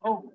Oh.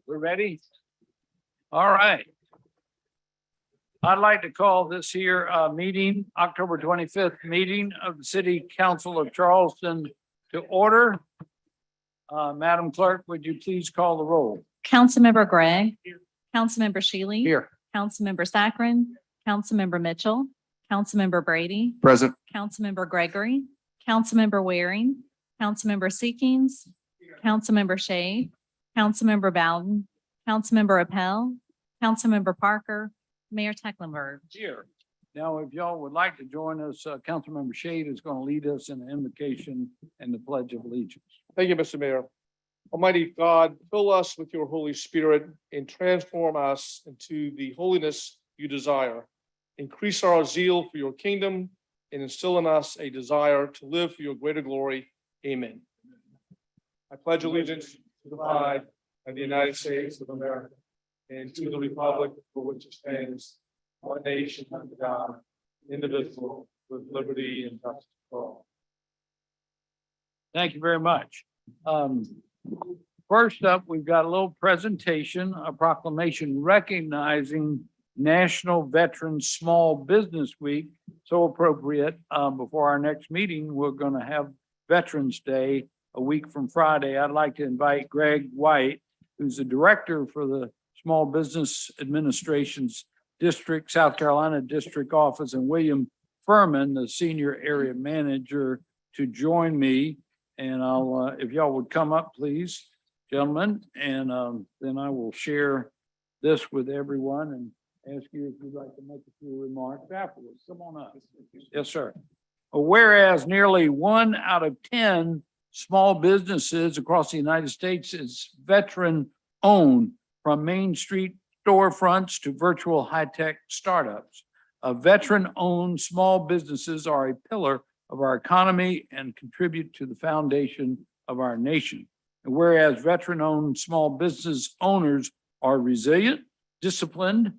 We're ready? All right. I'd like to call this here meeting, October 25th meeting of the City Council of Charleston to order. Madam Clerk, would you please call the roll? Councilmember Gregg. Councilmember Shealy. Here. Councilmember Saccharin. Councilmember Mitchell. Councilmember Brady. Present. Councilmember Gregory. Councilmember Waring. Councilmember Seekings. Councilmember Shade. Councilmember Bowden. Councilmember Appel. Councilmember Parker. Mayor Tecklenburg. Here. Now, if y'all would like to join us, Councilmember Shade is going to lead us in the invocation and the Pledge of Allegiance. Thank you, Mr. Mayor. Almighty God, fill us with your Holy Spirit and transform us into the holiness you desire. Increase our zeal for your kingdom and instill in us a desire to live for your greater glory. Amen. I pledge allegiance to the flag of the United States of America and to the republic for which it stands, one nation under God, indivisible, with liberty and justice for all. Thank you very much. First up, we've got a little presentation, a proclamation recognizing National Veterans Small Business Week. So appropriate. Before our next meeting, we're going to have Veterans Day a week from Friday. I'd like to invite Greg White, who's the director for the Small Business Administration's District, South Carolina District Office, and William Furman, the Senior Area Manager, to join me. And I'll, if y'all would come up, please, gentlemen, and then I will share this with everyone and ask you if you'd like to make a few remarks afterwards. Come on up. Yes, sir. Whereas nearly 1 out of 10 small businesses across the United States is veteran-owned, from Main Street storefronts to virtual high-tech startups. Veteran-owned small businesses are a pillar of our economy and contribute to the foundation of our nation. And whereas veteran-owned small business owners are resilient, disciplined,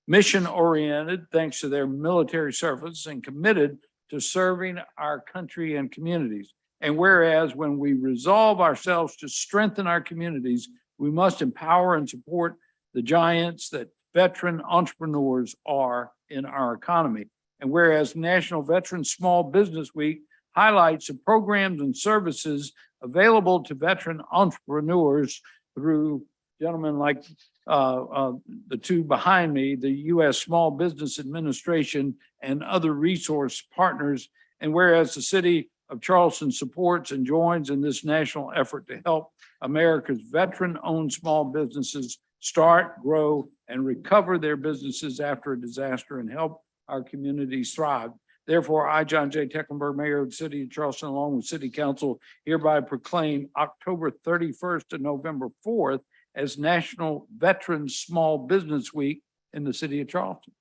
mission-oriented, thanks to their military service, and committed to serving our country and communities. And whereas when we resolve ourselves to strengthen our communities, we must empower and support the giants that veteran entrepreneurs are in our economy. And whereas National Veteran Small Business Week highlights the programs and services available to veteran entrepreneurs through gentlemen like the two behind me, the U.S. Small Business Administration and other resource partners. And whereas the city of Charleston supports and joins in this national effort to help America's veteran-owned small businesses start, grow, and recover their businesses after a disaster and help our communities thrive. Therefore, I, John J. Tecklenburg, Mayor of the City of Charleston, along with City Council, hereby proclaim October 31st to November 4th as National Veterans Small Business Week in the City of Charleston.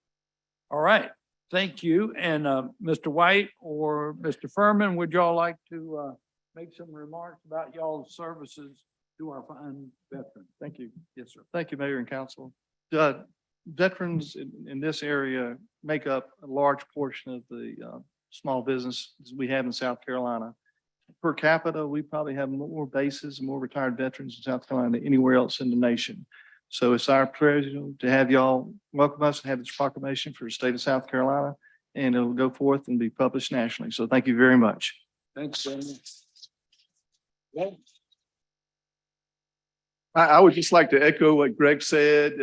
All right, thank you. And Mr. White or Mr. Furman, would y'all like to make some remarks about y'all's services to our fine veterans? Thank you. Yes, sir. Thank you, Mayor and Council. Veterans in this area make up a large portion of the small business we have in South Carolina. Per capita, we probably have more bases and more retired veterans in South Carolina than anywhere else in the nation. So it's our pleasure to have y'all welcome us and have this proclamation for the state of South Carolina, and it'll go forth and be published nationally. So thank you very much. Thanks, Daniel. I would just like to echo what Greg said,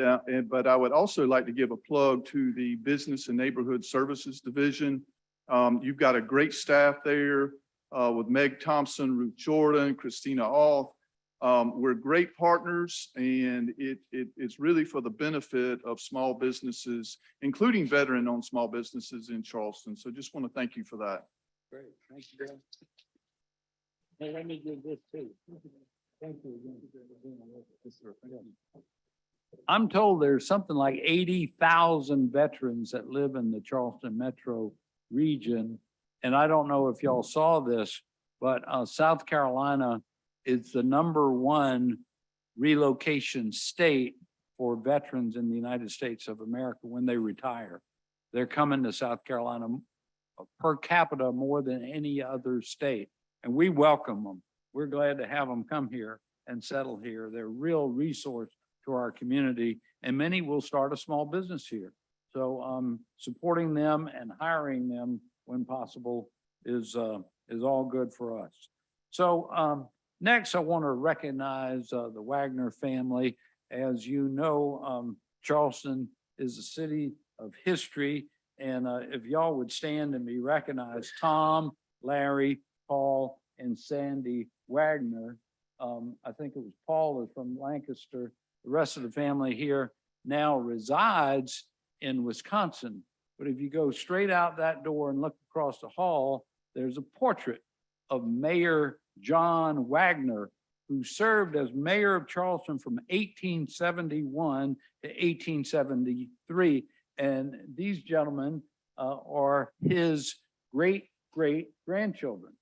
but I would also like to give a plug to the Business and Neighborhood Services Division. You've got a great staff there with Meg Thompson, Ruth Jordan, Christina Off. We're great partners, and it's really for the benefit of small businesses, including veteran-owned small businesses in Charleston. So just want to thank you for that. Great, thank you, Dan. Hey, let me give this too. Thank you. I'm told there's something like 80,000 veterans that live in the Charleston metro region. And I don't know if y'all saw this, but South Carolina is the #1 relocation state for veterans in the United States of America when they retire. They're coming to South Carolina per capita more than any other state, and we welcome them. We're glad to have them come here and settle here. They're a real resource to our community, and many will start a small business here. So supporting them and hiring them when possible is all good for us. So next, I want to recognize the Wagner family. As you know, Charleston is a city of history, and if y'all would stand and be recognized, Tom, Larry, Paul, and Sandy Wagner. I think it was Paul is from Lancaster. The rest of the family here now resides in Wisconsin. But if you go straight out that door and look across the hall, there's a portrait of Mayor John Wagner, who served as mayor of Charleston from 1871 to 1873. And these gentlemen are his great-great-grandchildren.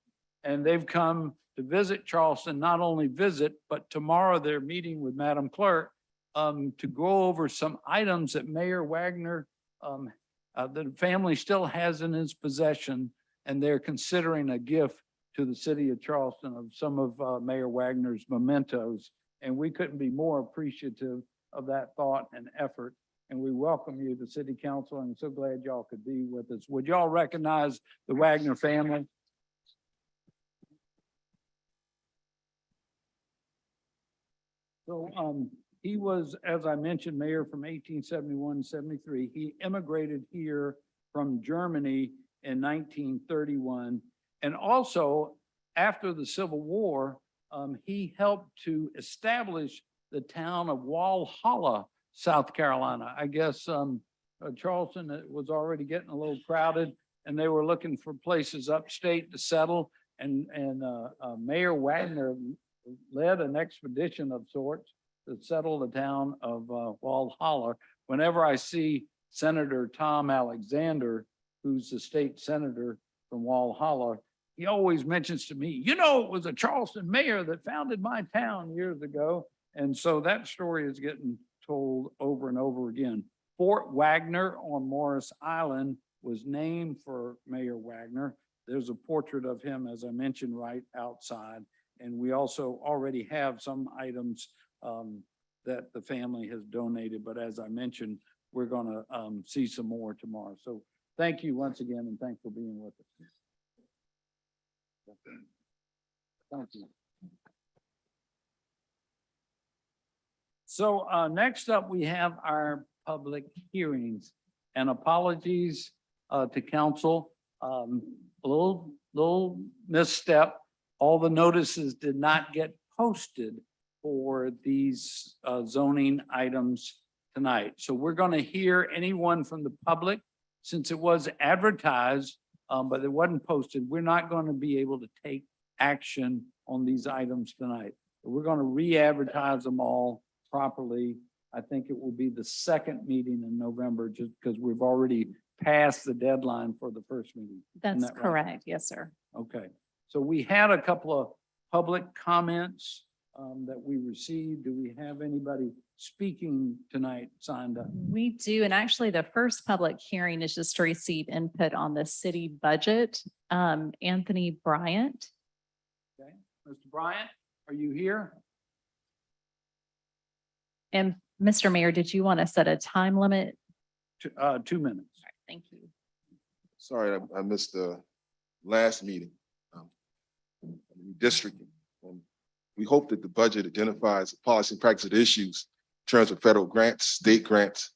And they've come to visit Charleston, not only visit, but tomorrow they're meeting with Madam Clerk to go over some items that Mayor Wagner, the family still has in his possession, and they're considering a gift to the city of Charleston of some of Mayor Wagner's mementos. And we couldn't be more appreciative of that thought and effort. and we welcome you to City Council, and so glad y'all could be with us. Would y'all recognize the Wagner family? So, he was, as I mentioned, mayor from 1871 to 73. He immigrated here from Germany in 1931. And also, after the Civil War, he helped to establish the town of Walhalla, South Carolina. I guess Charleston was already getting a little crowded, and they were looking for places upstate to settle. And Mayor Wagner led an expedition of sorts to settle the town of Walhalla. Whenever I see Senator Tom Alexander, who's the state senator from Walhalla, he always mentions to me, you know, it was a Charleston mayor that founded my town years ago. And so that story is getting told over and over again. Fort Wagner on Morris Island was named for Mayor Wagner. There's a portrait of him, as I mentioned, right outside. And we also already have some items that the family has donated. But as I mentioned, we're going to see some more tomorrow. So thank you once again, and thanks for being with us. Thank you. So next up, we have our public hearings, and apologies to council. A little misstep. All the notices did not get posted for these zoning items tonight. So we're going to hear anyone from the public, since it was advertised, but it wasn't posted. We're not going to be able to take action on these items tonight. We're going to re-advertise them all properly. I think it will be the second meeting in November, just because we've already passed the deadline for the first meeting. Isn't That's that right? correct. Yes, sir. Okay, so we had a couple of public comments that we received. Do we have anybody speaking tonight signed up? We do. And actually, the first public hearing is just to receive input on the city budget. Anthony Bryant. Okay, Mr. Bryant, are you here? And Mr. Mayor, did you want to set a time limit? 2 minutes. All right, thank you. Sorry, I missed the last meeting. Districting. We hope that the budget identifies policy and practice issues in terms of federal grants, state grants,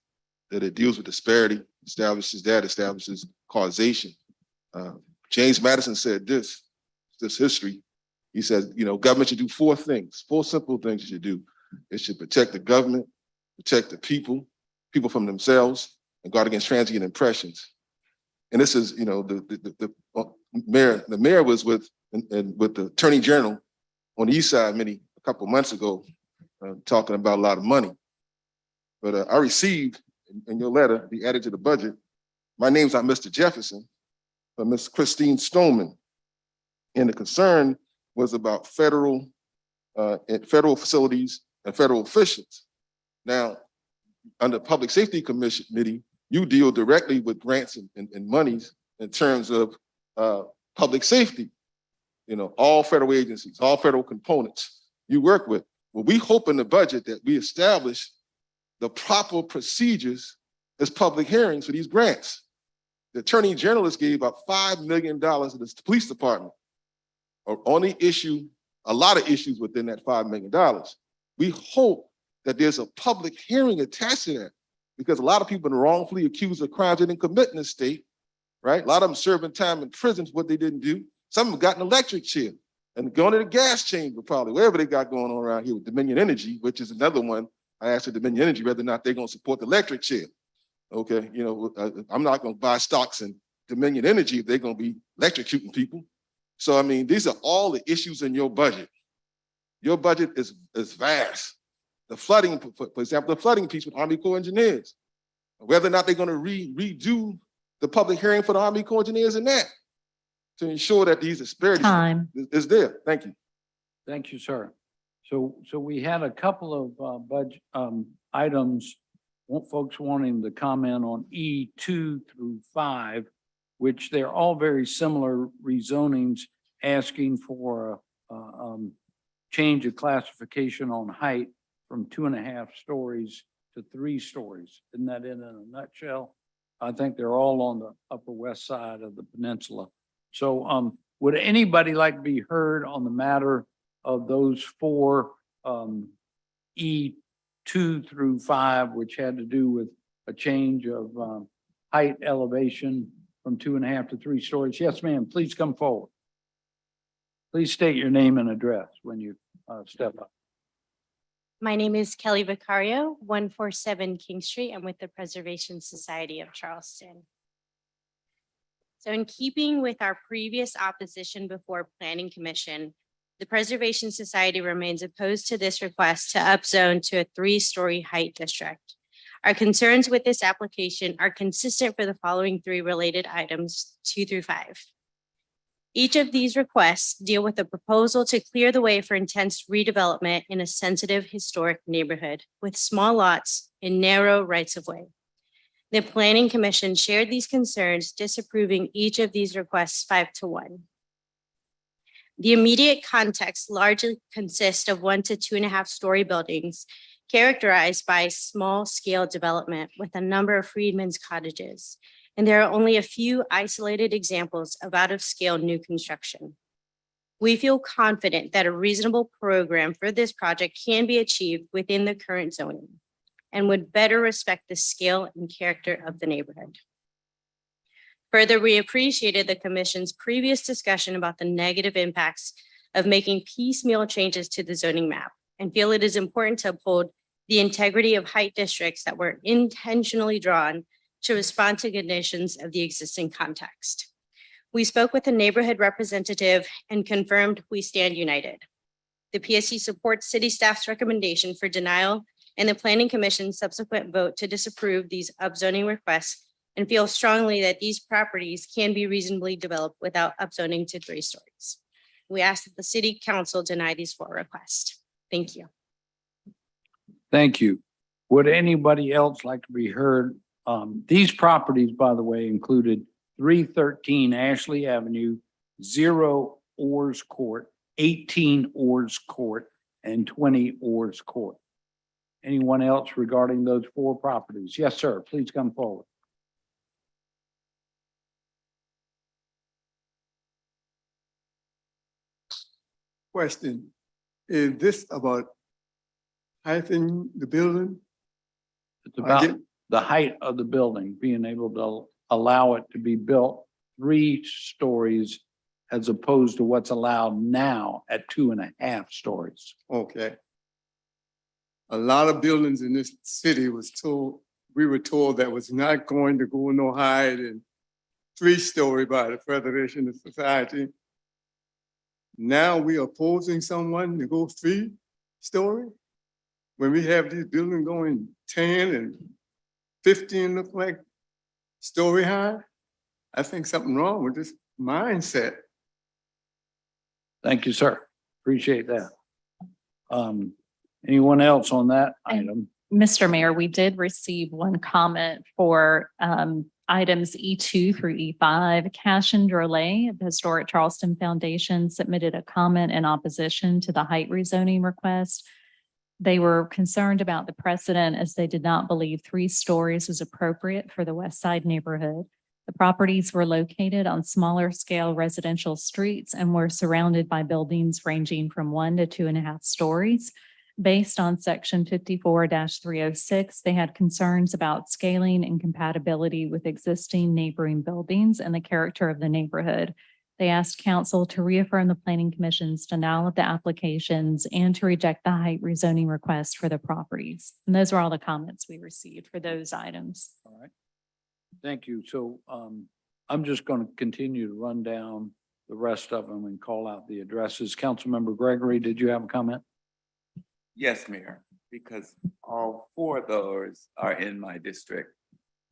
that it deals with disparity, establishes causation. James Madison said this history. He said, you know, government should do four simple things it should do. It should protect the government, protect the people from themselves, and guard against transient impressions. And this is, you know, the mayor was with the attorney general on the east side a couple months ago, talking about a lot of money. But I received in your letter, be added to the budget, my name's not Mr. Jefferson, but Ms. Christine Stoneman. And the concern was about federal facilities and federal officials. Now, under Public Safety Committee, you deal directly with grants and monies in terms of public safety. You know, all federal agencies, all federal components you work with. Well, we hope in the budget that we establish the proper procedures as public hearings for these grants. The Attorney General has gave about $5 million to the police department on the issue, a lot of issues within that $5 million. We hope that there's a public hearing attached to that, because a lot of people are wrongfully accused of crimes they didn't commit in the state, right? A lot of them serving time in prison for what they didn't do. Some of them got an electric chair and going to the gas chamber, probably, wherever they got going on around here with Dominion Energy, which is another one. I asked the Dominion Energy whether or not they're going to support the electric chair. Okay, you know, I'm not going to buy stocks in Dominion Energy if they're going to be electrocuting people. So, I mean, these are all the issues in your budget. Your budget is vast. The flooding, for example, the flooding piece with Army Corps engineers, whether or not they're going to redo the public hearing for the Army Corps engineers in that, to ensure that these disparities is there. Thank you. Thank you, sir. So we had a couple of budget items, folks wanting to comment on E2 through 5, which they're all very similar rezonings, asking for a change of classification on height from 2.5 stories to 3 stories. Isn't that in a nutshell? I think they're all on the Upper West Side of the peninsula. So, would anybody like to be heard on the matter of those 4, E2 through 5, which had to do with a change of, height elevation from 2.5 to 3 stories? Yes, ma'am, please come forward. Please state your name and address when you, step up. My name is Kelly Vicario, 147 King Street. I'm with the Preservation Society of Charleston. So in keeping with our previous opposition before Planning Commission, the Preservation Society remains opposed to this request to upzone to a 3-story height district. Our concerns with this application are consistent for the following 3 related items, 2 through 5. Each of these requests deal with a proposal to clear the way for intense redevelopment in a sensitive historic neighborhood with small lots and narrow rights of way. The Planning Commission shared these concerns, disapproving each of these requests 5-1. The immediate context largely consists of 1 to 2.5-story buildings characterized by small-scale development with a number of freedmen's cottages. And there are only a few isolated examples of out-of-scale new construction. We feel confident that a reasonable program for this project can be achieved within the current zoning and would better respect the scale and character of the neighborhood. Further, we appreciated the Commission's previous discussion about the negative impacts of making piecemeal changes to the zoning map and feel it is important to uphold the integrity of height districts that were intentionally drawn to respond to conditions of the existing context. We spoke with a neighborhood representative and confirmed we stand united. The PSC supports city staff's recommendation for denial and the Planning Commission's subsequent vote to disapprove these upzoning requests and feel strongly that these properties can be reasonably developed without upzoning to 3 stories. We ask that the City Council deny these 4 requests. Thank you. Thank you. Would anybody else like to be heard? These properties, by the way, included 313 Ashley Avenue, 0 Orrs Court, 18 Orrs Court, and 20 Orrs Court. Anyone else regarding those 4 properties? Yes, sir. Please come forward. Question, is this about heightening the building? It's about the height of the building, being able to allow it to be built 3 stories as opposed to what's allowed now at 2.5 stories. Okay. A lot of buildings in this city we were told that was not going to go no higher than 3-story by the Preservation Society. Now we are opposing someone to go 3-story? When we have these buildings going 10 and 15 look like story high? I think something wrong with this mindset. Thank you, sir. Appreciate that. Anyone else on that And- item? Mr. Mayor, we did receive one comment for items E2 through E5. Cash and Drolet of the Historic Charleston Foundation submitted a comment in opposition to the height rezoning request. They were concerned about the precedent as they did not believe 3 stories was appropriate for the West Side neighborhood. The properties were located on smaller scale residential streets and were surrounded by buildings ranging from 1 to 2.5 stories. Based on section 54-306, they had concerns about scaling and compatibility with existing neighboring buildings and the character of the neighborhood. They asked council to reaffirm the Planning Commission's denial of the applications and to reject the height rezoning request for the properties. And those were all the comments we received for those items. All right. Thank you. So I'm just going to continue to run down the rest of them and call out the addresses. Councilmember Gregory, did you have a comment? Yes, Mayor, because all 4 of those are in my district.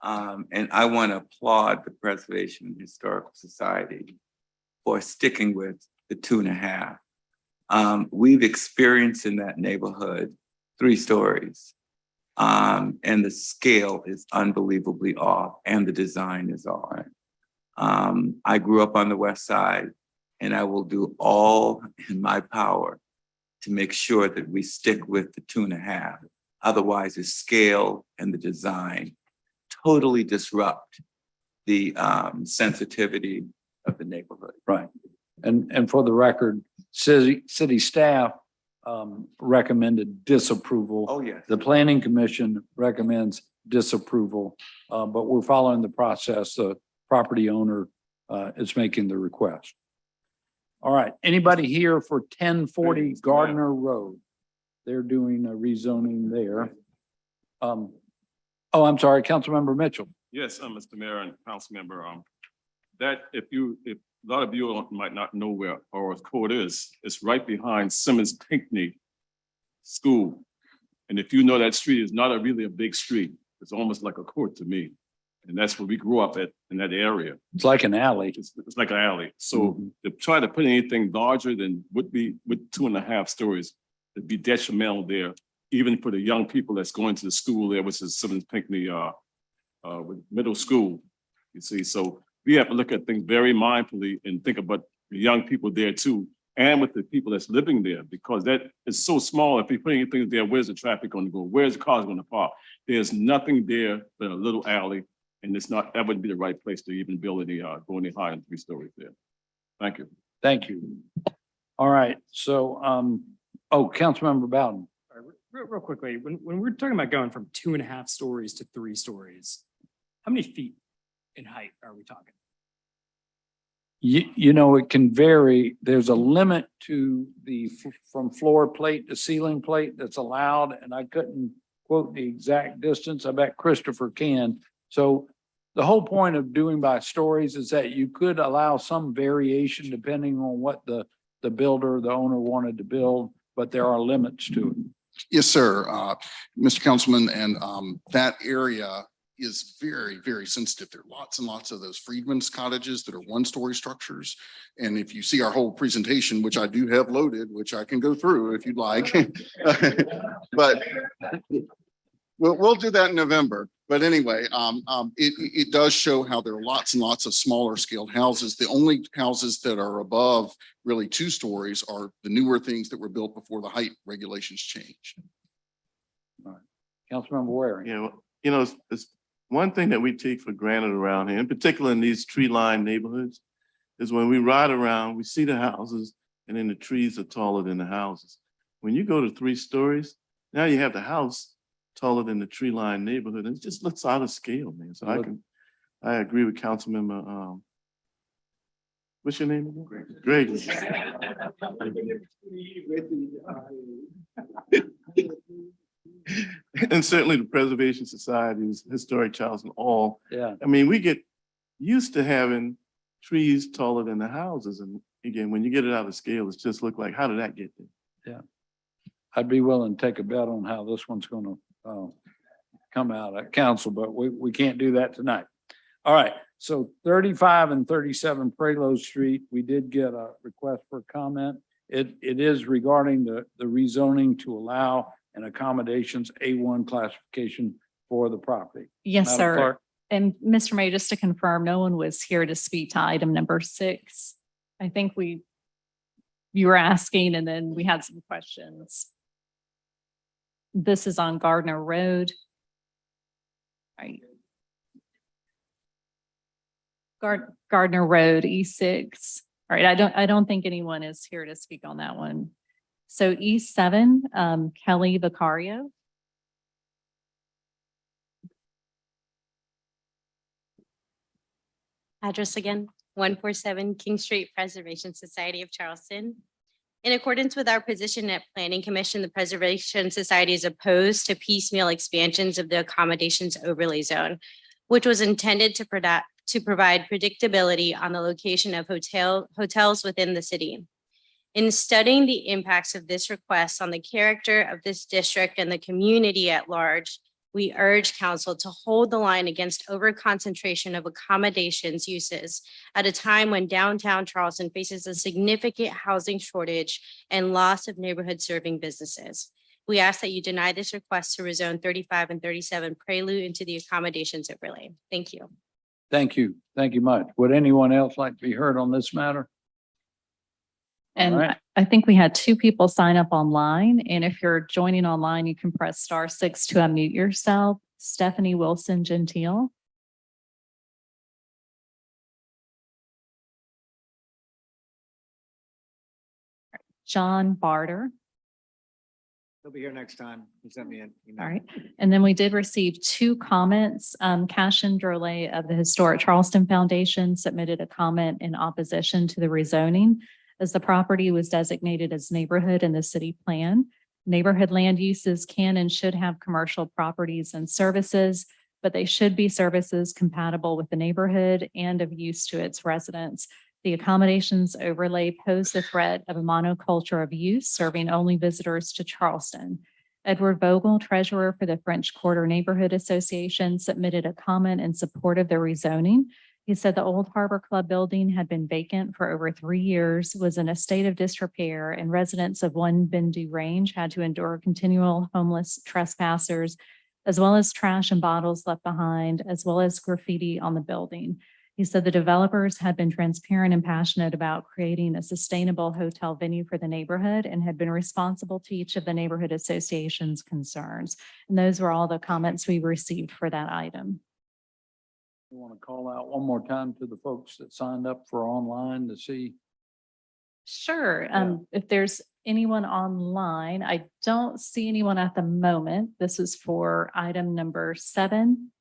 And I want to applaud the Preservation Historical Society for sticking with the 2.5. We've experienced in that neighborhood 3 stories. And the scale is unbelievably off and the design is off. I grew up on the West Side and I will do all in my power to make sure that we stick with the 2.5. Otherwise, the scale and the design totally disrupt the sensitivity of the neighborhood. Right. And for the record, city staff recommended disapproval. Oh, yes. The planning commission recommends disapproval, but we're following the process. The property owner is making the request. All right, anybody here for 1040 Gardner Road? They're doing a rezoning there. Oh, I'm sorry, Councilmember Mitchell. Yes, Mr. Mayor and council member, that if a lot of you might not know where Orris Court is, it's right behind Simmons Pinckney School. And if you know that street is not really a big street, it's almost like a court to me. And that's where we grew up at, in that area. It's like an alley. It's like an alley. So to try to put anything larger than would be with 2.5 stories, it'd be detrimental there, even for the young people that's going to the school there, which is Simmons Pinckney middle school. You see, so we have to look at things very mindfully and think about the young people there too, and with the people that's living there, because that is so small. If you put anything there, where's the traffic going to go? Where's the cars going to park? There's nothing there but a little alley, and it's not, that wouldn't be the right place to even build any, go any higher than 3 stories there. Thank you. Thank you. All right, so, Councilmember Bowden. Real quickly, when we're talking about going from 2.5 stories to 3 stories, how many feet in height are we talking? You know, it can vary. There's a limit to the from floor plate to ceiling plate that's allowed, and I couldn't quote the exact distance. I bet Christopher can. So the whole point of doing by stories is that you could allow some variation depending on what the builder, the owner wanted to build, but there are limits to it. Yes, sir. Mr. Councilman, and that area is very, very sensitive. There are lots and lots of those Freedman's cottages that are 1-story structures. And if you see our whole presentation, which I do have loaded, which I can go through if you'd like, but we'll do that in November. But anyway, it does show how there are lots and lots of smaller scaled houses. The only houses that are above really 2 stories are the newer things that were built before the height regulations changed. All right. Councilmember Waring. Yeah, well, you know, it's one thing that we take for granted around here, in particular in these tree-lined neighborhoods, is when we ride around, we see the houses and then the trees are taller than the houses. When you go to 3 stories, now you have the house taller than the tree-lined neighborhood, and it just looks out of scale, man. So I agree with Councilmember, what's your name again? Greg. And certainly the Preservation Society's Historic Charleston, all. Yeah. I mean, we get used to having trees taller than the houses. And again, when you get it out of scale, it's just look like, how did that get there? Yeah. I'd be willing to take a bet on how this one's going to come out at council, but we can't do that tonight. All right. So 35 and 37 Prelo Street, we did get a request for comment. It is regarding the rezoning to allow an accommodations A1 classification for the property. Yes, Madam sir. Clerk? And Mr. Mayor, just to confirm, no one was here to speak to item number 6. I think you were asking and then we had some questions. This is on Gardner Road. Right. Gardner Road, E6. All right, I don't think anyone is here to speak on that one. So E7, Kelly Vicario. Address again, 147 King Street, Preservation Society of Charleston. In accordance with our position at Planning Commission, the Preservation Society is opposed to piecemeal expansions of the accommodations overlay zone, which was intended to provide predictability on the location of hotels within the city. In studying the impacts of this request on the character of this district and the community at large, we urge council to hold the line against over-concentration of accommodations uses at a time when downtown Charleston faces a significant housing shortage and loss of neighborhood serving businesses. We ask that you deny this request to rezone 35 and 37 Prelude into the accommodations overlay. Thank you. Thank you. Thank you much. Would anyone else like to be heard on this matter? And right. I think we had 2 people sign up online. And if you're joining online, you can press *6 to unmute yourself. Stephanie Wilson Gentile. John Barter. He'll be here next time. He sent me an email. All right. And then we did receive 2 comments. Cashin Drolet of the Historic Charleston Foundation submitted a comment in opposition to the rezoning as the property was designated as neighborhood in the city plan. Neighborhood land uses can and should have commercial properties and services, but they should be services compatible with the neighborhood and of use to its residents. The accommodations overlay pose the threat of a monoculture of use, serving only visitors to Charleston. Edward Vogel, treasurer for the French Quarter Neighborhood Association, submitted a comment in support of the rezoning. He said the old Harbor Club building had been vacant for over 3 years, was in a state of disrepair, and residents of One Bendu Range had to endure continual homeless trespassers, as well as trash and bottles left behind, as well as graffiti on the building. He said the developers had been transparent and passionate about creating a sustainable hotel venue for the neighborhood and had been responsible to each of the neighborhood association's concerns. And those were all the comments we received for that item. You want to call out one more time to the folks that signed up for online to see? Sure. Yeah. If there's anyone online, I don't see anyone at the moment. This is for item number 7.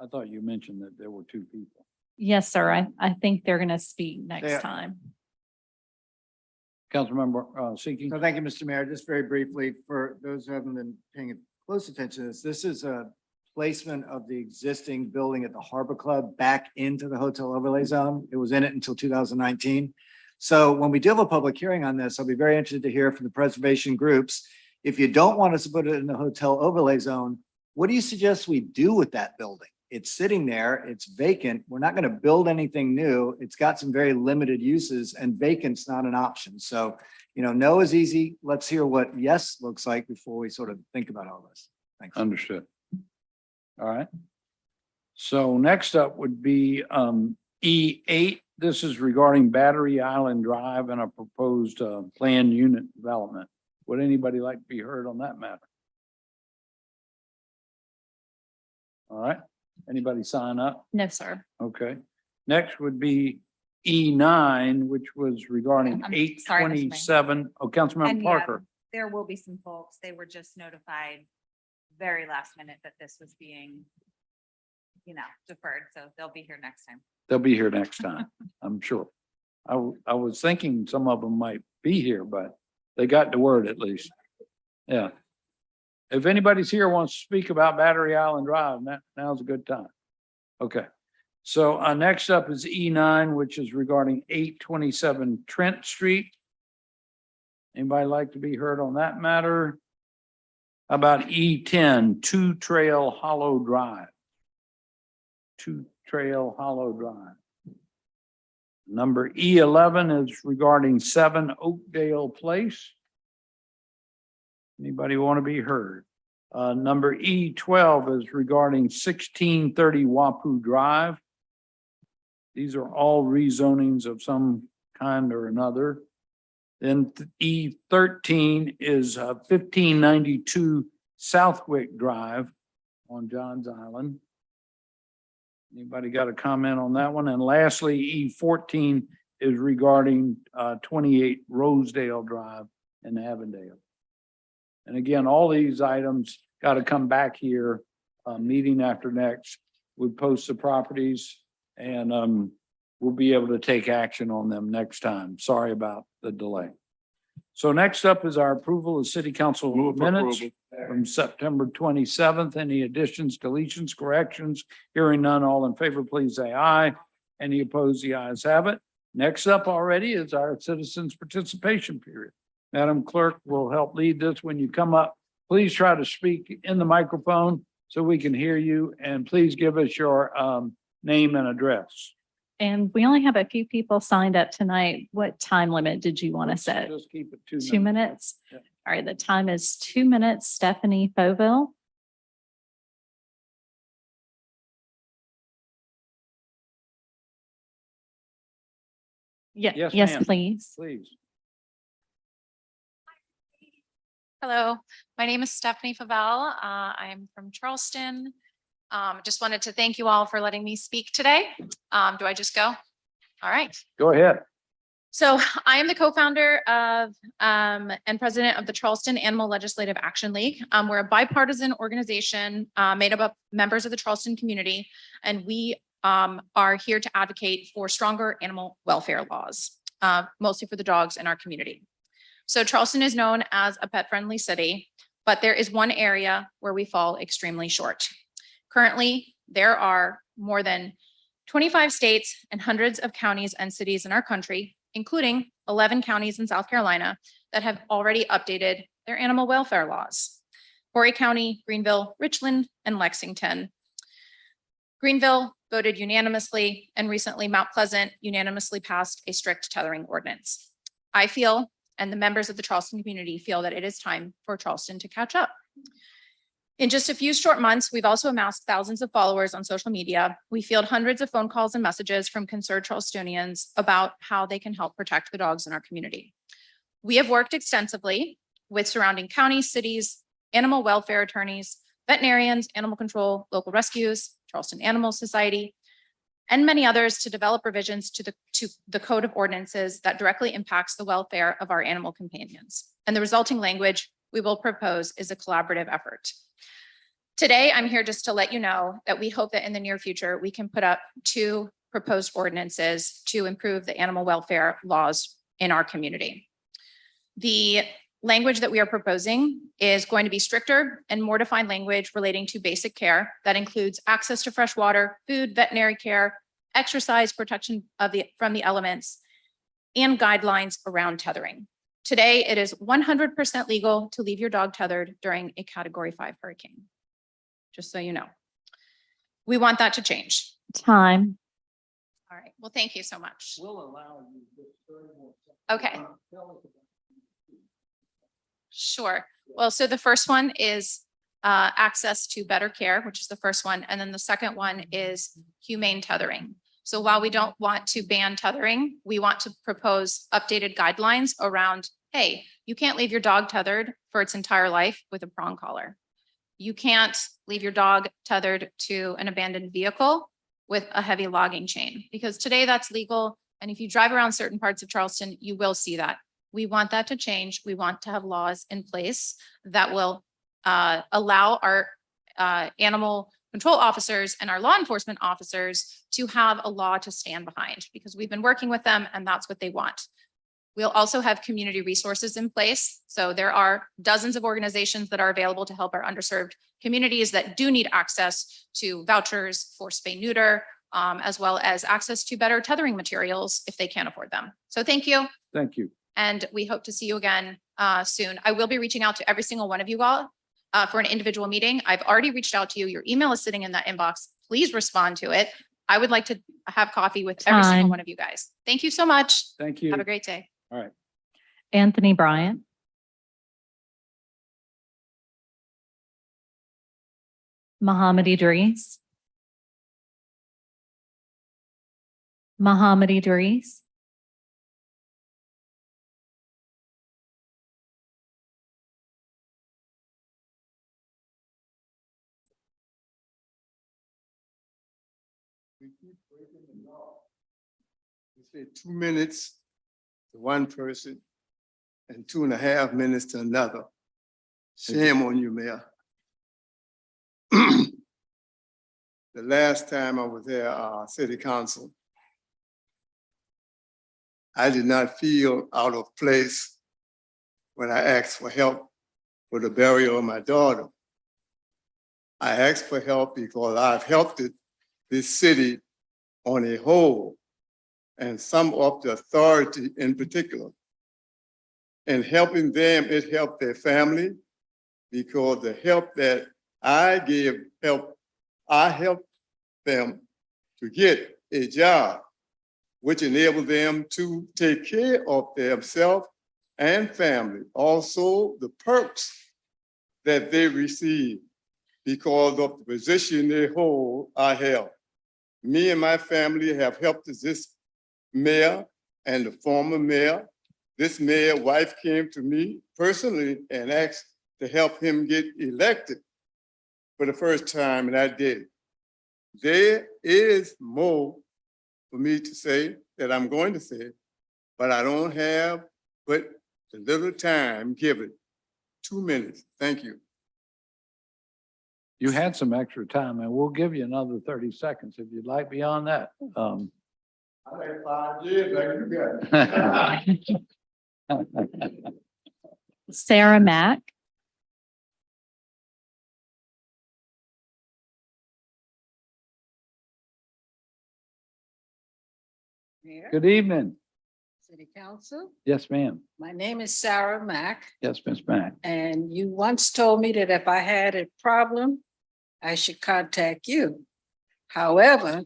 I thought you mentioned that there were 2 people. Yes, sir. I think they're going to speak next Yeah. time. Councilmember Seeking. So thank you, Mr. Mayor. Just very briefly, for those who haven't been paying close attention to this is a placement of the existing building at the Harbor Club back into the hotel overlay zone. It was in it until 2019. So when we do have a public hearing on this, I'll be very interested to hear from the preservation groups. If you don't want us to put it in the hotel overlay zone, what do you suggest we do with that building? It's sitting there, it's vacant. We're not going to build anything new. It's got some very limited uses and vacant's not an option. So, no is easy. Let's hear what yes looks like before we sort of think about all this. Thanks. Understood. All right. So next up would be E8. This is regarding Battery Island Drive and a proposed planned unit development. Would anybody like to be heard on that matter? All right. Anybody sign up? No, sir. Okay. Next would be E9, which was regarding I'm sorry, Mr. Mayor. 827. Oh, Councilmember And yeah, Parker. there will be some folks, they were just notified very last minute that this was being, deferred, so they'll be here next time. They'll be here next time, I'm sure. I was thinking some of them might be here, but they got the word at least. Yeah. If anybody's here wants to speak about Battery Island Drive, now's a good time. Okay. So next up is E9, which is regarding 827 Trent Street. Anybody like to be heard on that matter? How about E10, Two Trail Hollow Drive? Two Trail Hollow Drive. Number E11 is regarding 7 Oakdale Place. Anybody want to be heard? Number E12 is regarding 1630 Wapu Drive. These are all rezonings of some kind or another. Then E13 is 1592 Southwick Drive on Johns Island. Anybody got a comment on that one? And lastly, E14 is regarding 28 Rosedale Drive in Avondale. And again, all these items got to come back here, meeting after next. We post the properties and we'll be able to take action on them next time. Sorry about the delay. So next up is our approval of city council Move for minutes approval. from September 27th. Any additions, deletions, corrections? Hearing none, all in favor, please say aye. Any opposed, the ayes have it. Next up already is our citizens participation period. Madam Clerk will help lead this. When you come up, please try to speak in the microphone so we can hear you, and please give us your name and address. And we only have a few people signed up tonight. What time limit did you want to set? Just keep it 2 minutes. 2 minutes? Yeah. All right, the time is 2 minutes. Stephanie Foville. Yes, Yes, ma'am. please. Please. Hello, my name is Stephanie Favell. I'm from Charleston. Just wanted to thank you all for letting me speak today. Do I just go? All right. Go ahead. So I am the co-founder of and president of the Charleston Animal Legislative Action League. We're a bipartisan organization made up of members of the Charleston community, and we are here to advocate for stronger animal welfare laws, mostly for the dogs in our community. So Charleston is known as a pet-friendly city, but there is one area where we fall extremely short. Currently, there are more than 25 states and hundreds of counties and cities in our country, including 11 counties in South Carolina, that have already updated their animal welfare laws. Horry County, Greenville, Richland, and Lexington. Greenville voted unanimously, and recently Mount Pleasant unanimously passed a strict tethering ordinance. I feel, and the members of the Charleston community feel, that it is time for Charleston to catch up. In just a few short months, we've also amassed thousands of followers on social media. We field hundreds of phone calls and messages from concerned Charlestonians about how they can help protect the dogs in our community. We have worked extensively with surrounding counties, cities, animal welfare attorneys, veterinarians, animal control, local rescues, Charleston Animal Society, and many others to develop revisions to the code of ordinances that directly impacts the welfare of our animal companions. And the resulting language we will propose is a collaborative effort. Today, I'm here just to let you know that we hope that in the near future, we can put up 2 proposed ordinances to improve the animal welfare laws in our community. The language that we are proposing is going to be stricter and more defined language relating to basic care that includes access to fresh water, food, veterinary care, exercise, protection from the elements, and guidelines around tethering. Today, it is 100% legal to leave your dog tethered during a Category 5 hurricane, just so you know. We want that to change. Time. All right, well, thank you so much. We'll allow you just 30 more seconds. Okay. Tell us about- Sure. Well, so the first one is access to better care, which is the first one. And then the second one is humane tethering. So while we don't want to ban tethering, we want to propose updated guidelines around, hey, you can't leave your dog tethered for its entire life with a prong collar. You can't leave your dog tethered to an abandoned vehicle with a heavy logging chain, because today that's legal. And if you drive around certain parts of Charleston, you will see that. We want that to change. We want to have laws in place that will allow our animal control officers and our law enforcement officers to have a law to stand behind, because we've been working with them and that's what they want. We'll also have community resources in place. So there are dozens of organizations that are available to help our underserved communities that do need access to vouchers for spay neuter, as well as access to better tethering materials if they can't afford them. So thank you. Thank you. And we hope to see you again soon. I will be reaching out to every single one of you all for an individual meeting. I've already reached out to you. Your email is sitting in that inbox. Please respond to it. I would like to have coffee with every single Time. one of you guys. Thank you so much. Thank you. Have a great day. All right. Anthony Bryant. Mohammed Idris. Mohammed Idris. We keep breaking the law. We say 2 minutes to one person and 2.5 minutes to another. Shame on you, Mayor. The last time I was there, city council, I did not feel out of place when I asked for help for the burial of my daughter. I asked for help because I've helped this city on a whole, and some of the authority in particular. And helping them, it helped their family, because the help that I helped them to get a job, which enabled them to take care of themselves and family. Also, the perks that they receive because of the position they hold, I held. Me and my family have helped this mayor and the former mayor. This mayor wife came to me personally and asked to help him get elected for the first time, and I did. There is more for me to say that I'm going to say, but I don't have but a little time given. 2 minutes. Thank you. You had some extra time and we'll give you another 30 seconds if you'd like beyond that. I like 5 years, like you got. Sarah Mack. Mayor, Good evening. City Council, Yes, ma'am. my name is Sarah Mack, Yes, Ms. Mack. and you once told me that if I had a problem, I should contact you. However,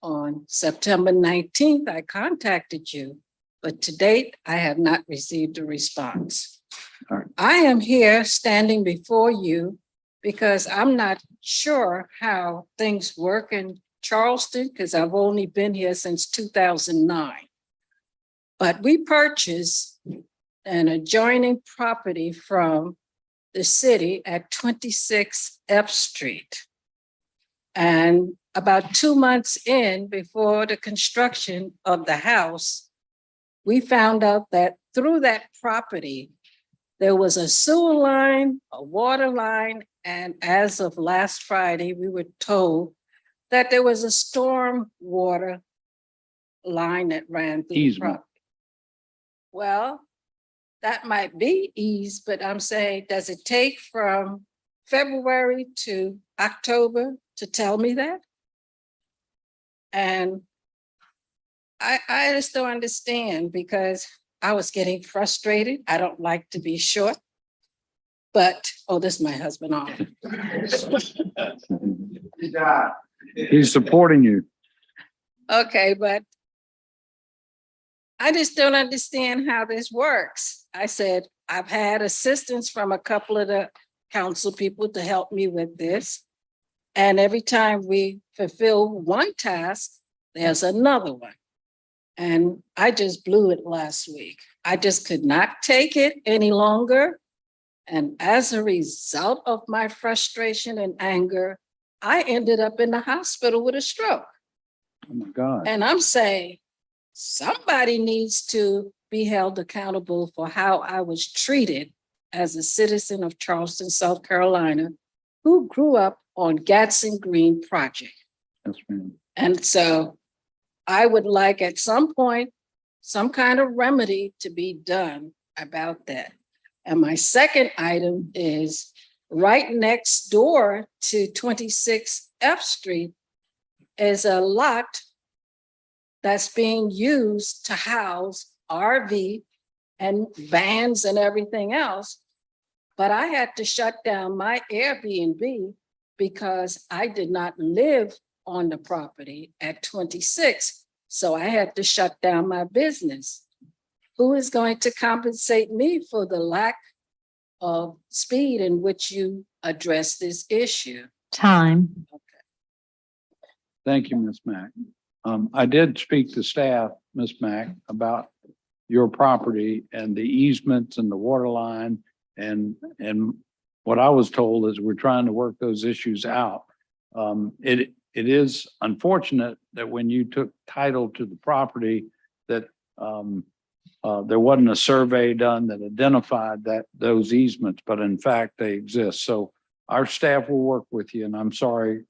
on September 19th, I contacted you, but to date, I have not received a response. All right. I am here standing before you because I'm not sure how things work in Charleston, because I've only been here since 2009. But we purchased an adjoining property from the city at 26 F Street. And about 2 months in, before the construction of the house, we found out that through that property, there was a sewer line, a water line, and as of last Friday, we were told that there was a storm water line that ran through the Easement. property. Well, that might be ease, but I'm saying, does it take from February to October to tell me that? And I just don't understand because I was getting frustrated. I don't like to be short. But, oh, this is my husband on. He's supporting you. Okay, but I just don't understand how this works. I said, I've had assistance from a couple of the council people to help me with this. And every time we fulfill one task, there's another one. And I just blew it last week. I just could not take it any longer. And as a result of my frustration and anger, I ended up in the hospital with a stroke. Oh my God. And I'm saying, somebody needs to be held accountable for how I was treated as a citizen of Charleston, South Carolina, who grew up on Gadsden Green Project. Yes, ma'am. And so I would like at some point, some kind of remedy to be done about that. And my second item is right next door to 26 F Street is a lot that's being used to house RV and vans and everything else. But I had to shut down my Airbnb because I did not live on the property at 26. So I had to shut down my business. Who is going to compensate me for the lack of speed in which you address this issue? Time. Thank you, Ms. Mack. I did speak to staff, Ms. Mack, about your property and the easements and the water line. And what I was told is we're trying to work those issues out. It is unfortunate that when you took title to the property that there wasn't a survey done that identified those easements, but in fact they exist. So our staff will work with you, and I'm sorry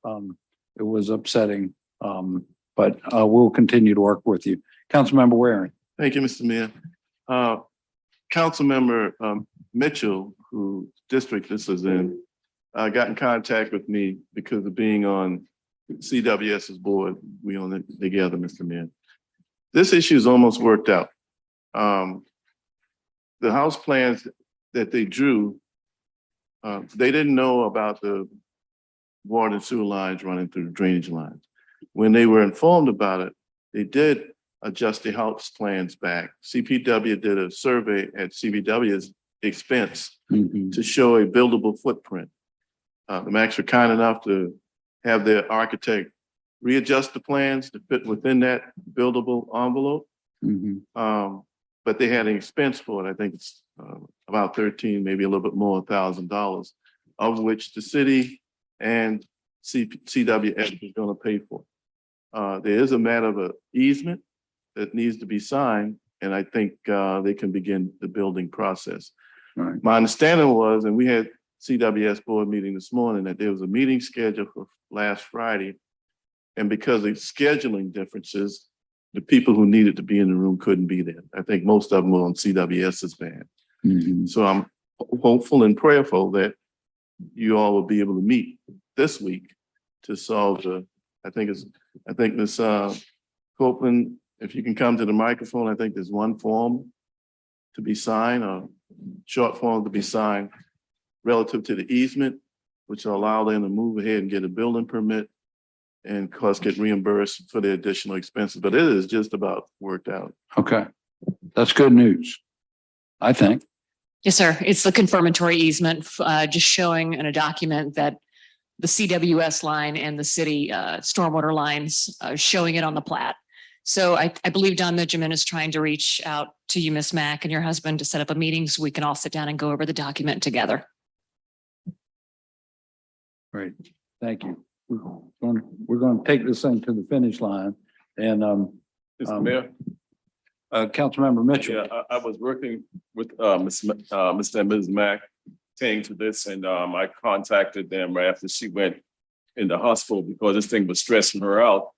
it was upsetting, but we'll continue to work with you. Councilmember Waring. Thank you, Mr. Mayor. Councilmember Mitchell, who district this is in, got in contact with me because of being on CWS's board. We on it together, Mr. Mayor. This issue is almost worked out. The house plans that they drew, they didn't know about the water and sewer lines running through the drainage lines. When they were informed about it, they did adjust the house plans back. CPW did a survey at CPW's expense to show a buildable footprint. The Macs were kind enough to have their architect readjust the plans to fit within that buildable envelope. But they had an expense for it. I think it's about 13, maybe a little bit more, $1,000, of which the city and CWS is going to pay for. There is a matter of an easement that needs to be signed, and I think they can begin the building process. Right. My understanding was, and we had CWS board meeting this morning, that there was a meeting scheduled for last Friday. And because of scheduling differences, the people who needed to be in the room couldn't be there. I think most of them were on CWS's band. So I'm hopeful and prayerful that you all will be able to meet this week to solve I think Ms. Copeland, if you can come to the microphone, I think there's one form to be signed, a short form to be signed relative to the easement, which will allow them to move ahead and get a building permit and of course get reimbursed for the additional expenses. But it is just about worked out. Okay, that's good news, I think. Yes, sir. It's the confirmatory easement, just showing in a document that the CWS line and the city stormwater lines, showing it on the plat. So I believe Don Benjamin is trying to reach out to you, Ms. Mack, and your husband to set up a meeting so we can all sit down and go over the document together. Great, thank you. We're going to take this thing to the finish line, and Mr. Mayor? Councilmember Mitchell. Yeah, I was working with Mr. and Ms. Mack pertaining to this, and I contacted them right after she went in the hospital because this thing was stressing her out,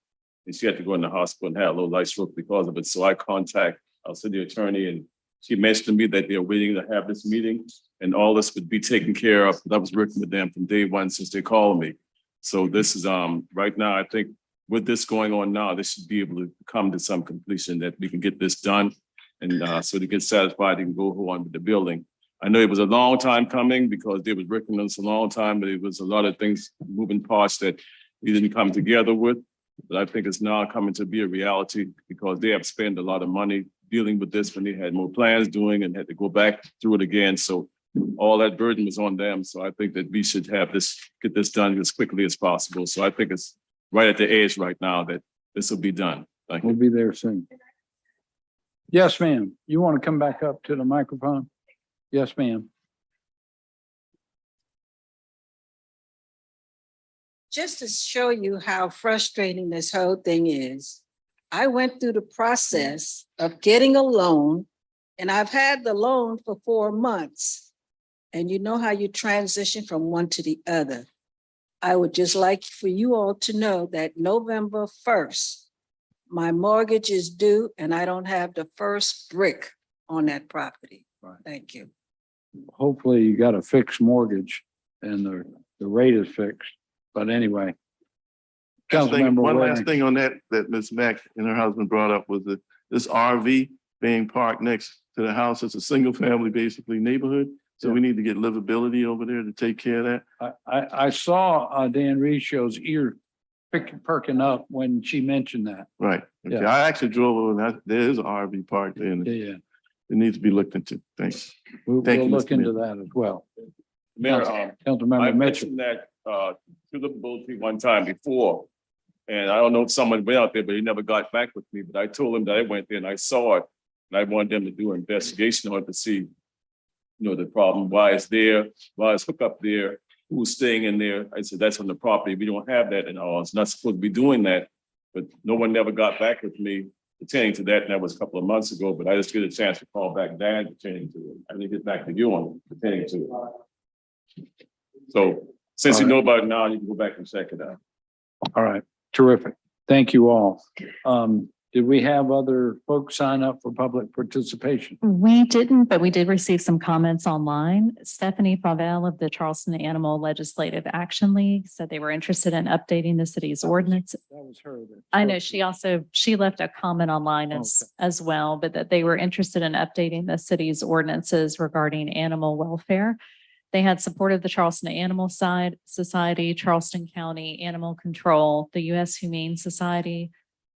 and she had to go in the hospital and had a little light stroke because of it. So I contacted our city attorney, and she mentioned to me that they're waiting to have this meeting, and all this would be taken care of. I was working with them from day one since they called me. So this is right now, I think with this going on now, they should be able to come to some completion that we can get this done. And so to get satisfied, they can go on with the building. I know it was a long time coming because they was working on this a long time, but it was a lot of things, moving parts that we didn't come together with. But I think it's now coming to be a reality because they have spent a lot of money dealing with this when they had more plans doing and had to go back through it again. So all that burden was on them. So I think that we should have this, get this done as quickly as possible. So I think it's right at the edge right now that this will be done. Thank you. We'll be there soon. Yes, ma'am. You want to come back up to the microphone? Yes, ma'am. Just to show you how frustrating this whole thing is, I went through the process of getting a loan, and I've had the loan for 4 months. And you know how you transition from one to the other. I would just like for you all to know that November 1st, my mortgage is due and I don't have the first brick on that property. Right. Thank you. Hopefully you got a fixed mortgage and the rate is fixed. But anyway. One last thing on that Ms. Mack and her husband brought up was that this RV being parked next to the house. It's a single family, basically neighborhood. So we need to get livability over there to take care of that. I saw Dan Ricio's ear perking up when she mentioned that. Right. Okay. Yeah. I actually drove over and there is an RV park there and Yeah. it needs to be looked into. Thanks. We'll Thank you, look Mr. into Mayor. that as well. Mayor, Councilmember I Mitchell. mentioned that to the bulletin one time before. And I don't know if someone went out there, but he never got back with me. But I told him that I went there and I saw it. And I wanted them to do an investigation on it to see, the problem, why it's there, why it's hooked up there, who's staying in there. I said, that's on the property. We don't have that in ours. It's not supposed to be doing that. But no one never got back with me pertaining to that. And that was a couple of months ago, but I just get a chance to call back Dan pertaining to it. I didn't get back to you on it pertaining to it. So since you know about it now, you can go back and check it out. All right, terrific. Thank you all. Did we have other folks sign up for public participation? We didn't, but we did receive some comments online. Stephanie Pavel of the Charleston Animal Legislative Action League said they were interested in updating the city's ordinance. That was her. I know she left a comment online as well, but that they were interested in updating the city's ordinances regarding animal welfare. They had supported the Charleston Animal Society, Charleston County Animal Control, the U.S. Humane Society,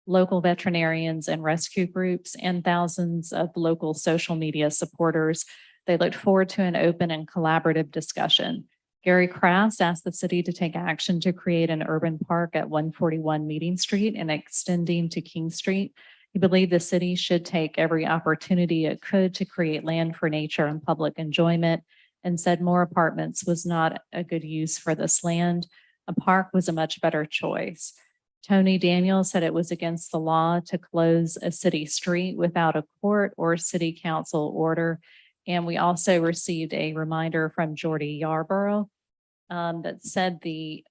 local veterinarians and rescue groups, and thousands of local social media supporters. They looked forward to an open and collaborative discussion. Gary Kraft asked the city to take action to create an urban park at 141 Meeting Street and extending to King Street. He believed the city should take every opportunity it could to create land for nature and public enjoyment, and said more apartments was not a good use for this land. A park was a much better choice. Tony Daniels said it was against the law to close a city street without a court or city council order. And we also received a reminder from Jordy Yarborough that said the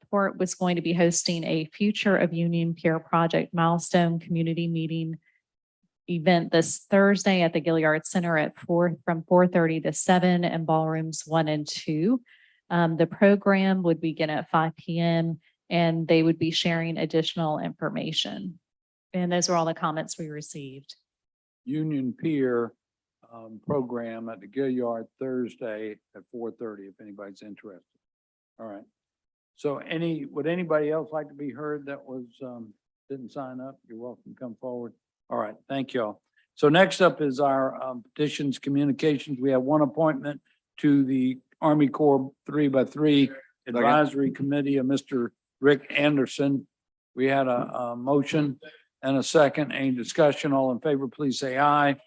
port was going to be hosting a Future of Union Pier Project milestone community meeting event this Thursday at the Gilliard Center from 4:30 to 7 in ballrooms 1 and 2. The program would begin at 5 p.m. and they would be sharing additional information. And those are all the comments we received. Union Pier program at the Gilliard Thursday at 4:30, if anybody's interested. All right. So would anybody else like to be heard that was, didn't sign up? You're welcome to come forward. All right, thank y'all. So next up is our petitions communications. We have one appointment to the Army Corps 3x3 Advisory Committee of Mr. Rick Anderson. We had a motion and a second. Any discussion? All in favor, please say aye.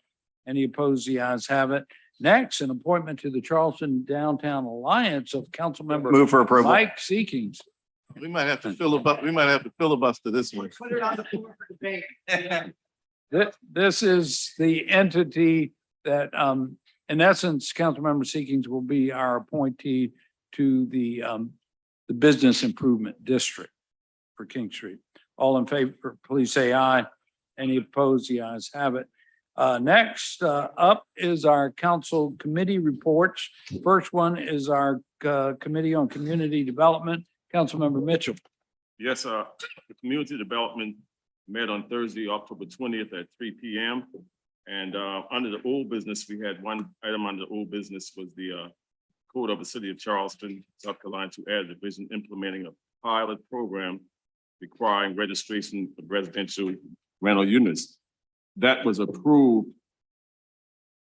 Any opposed? The ayes have it. Next, an appointment to the Charleston Downtown Alliance of Councilmember Move for approval. Mike Seekings. We might have to filibuster this one. Put it on the floor for debate. This is the entity that, in essence, Councilmember Seekings will be our appointee to the Business Improvement District for King Street. All in favor, please say aye. Any opposed? The ayes have it. Next up is our council committee reports. First one is our Committee on Community Development. Councilmember Mitchell. Yes, the community development met on Thursday, October 20th at 3 p.m. And under the old business, we had one item under the old business was the Code of the City of Charleston, South Carolina, to add a division implementing a pilot program requiring registration of residential rental units. That was approved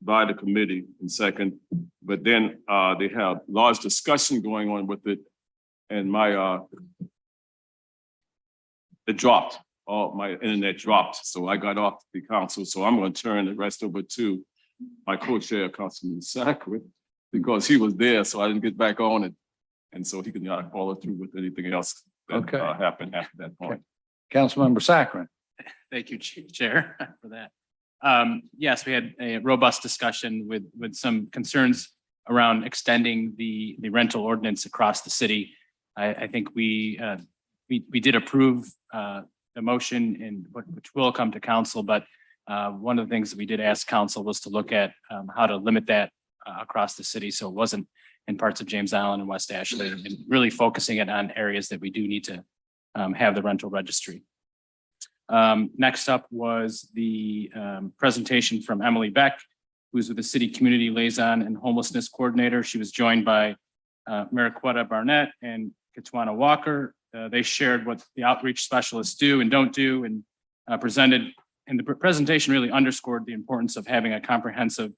by the committee in second, but then they have large discussion going on with it, and it dropped. My internet dropped, so I got off the council. So I'm going to turn the rest over to my co-chair, Councilman Sacre, because he was there, so I didn't get back on it, and so he can follow through with anything else that happened after that point. Councilmember Saccharin. Thank you, Chair, for that. Yes, we had a robust discussion with some concerns around extending the rental ordinance across the city. I think we did approve the motion and which will come to council, but one of the things that we did ask council was to look at how to limit that across the city, so it wasn't in parts of James Island and West Ashley, and really focusing it on areas that we do need to have the rental registry. Next up was the presentation from Emily Beck, who's with the City Community Liaison and Homelessness Coordinator. She was joined by Mariquetta Barnett and Katwana Walker. They shared what the outreach specialists do and don't do, and presented, and the presentation really underscored the importance of having a comprehensive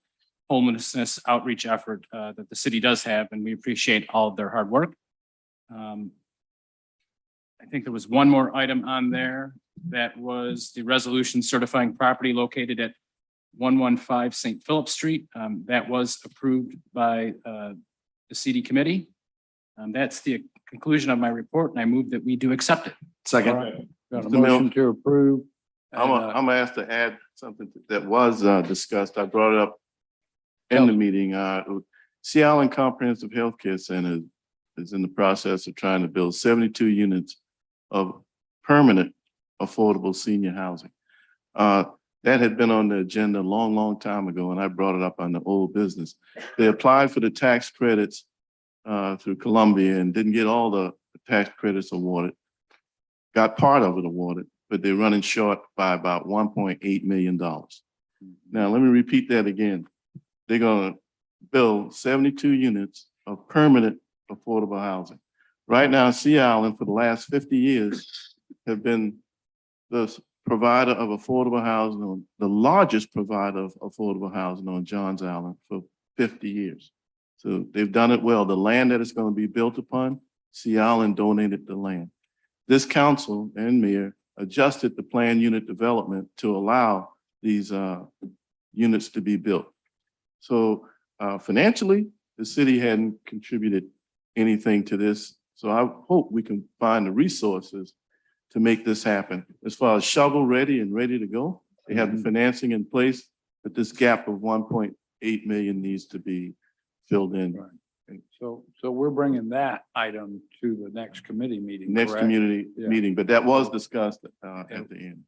homelessness outreach effort that the city does have, and we appreciate all of their hard work. I think there was one more item on there that was the resolution certifying property located at 115 St. Philip Street. That was approved by the CD committee. That's the conclusion of my report, and I move that we do accept it. Second. Right. Got a motion to approve. I'm gonna ask to add something that was discussed. I brought it up in the meeting. Sea Island Comprehensive Healthcare Center is in the process of trying to build 72 units of permanent affordable senior housing. That had been on the agenda a long time ago, and I brought it up on the old business. They applied for the tax credits through Columbia and didn't get all the tax credits awarded. Got part of it awarded, but they're running short by about $1.8 million. Now, let me repeat that again. They're going to build 72 units of permanent affordable housing. Right now, Sea Island for the last 50 years have been the provider of affordable housing, the largest provider of affordable housing on Johns Island for 50 years. So they've done it well. The land that it's going to be built upon, Sea Island donated the land. This council and mayor adjusted the plan unit development to allow these units to be built. So financially, the city hadn't contributed anything to this. So I hope we can find the resources to make this happen. As far as shovel ready and ready to go, they have the financing in place, but this gap of 1.8 million needs to be filled in. Right. So we're bringing that item to the next committee meeting. Next correct? community Yeah. meeting, but that was discussed at the end.